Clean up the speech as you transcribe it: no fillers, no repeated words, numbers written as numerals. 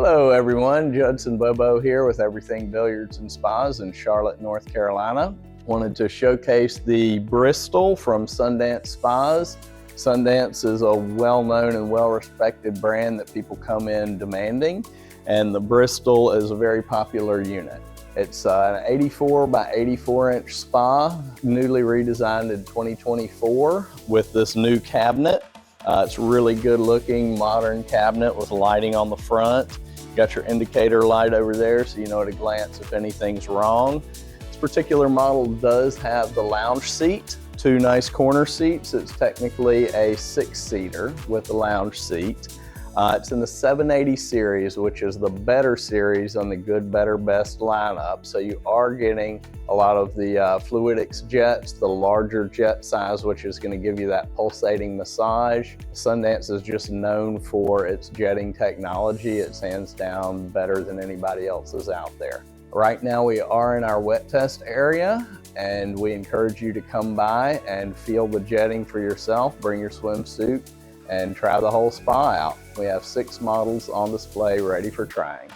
Hello everyone, Judson Bobo here with Everything Billiards and Spas in Charlotte, North Carolina. Wanted to showcase the Bristol from Sundance Spas. Sundance is a well-known and well-respected brand that people come in demanding, and the Bristol is a very popular unit. It's an 84 by 84 inch spa, newly redesigned in 2024 with this new cabinet. It's really good looking modern cabinet with lighting on the front. You got your indicator light over there so you know at a glance if anything's wrong. This particular model does have the lounge seat, two nice corner seats. It's technically a 6-seater with the lounge seat. It's in the 780 series, which is the better series on the good, better, best lineup. So you are getting a lot of the Fluidics jets, the larger jet size, which is going to give you that pulsating massage. Sundance is just known for its jetting technology. It's hands down better than anybody else's out there. Right now we are in our wet test area, and we encourage you to come by and feel the jetting for yourself. Bring your swimsuit and try the whole spa out. We have 6 models on display ready for trying.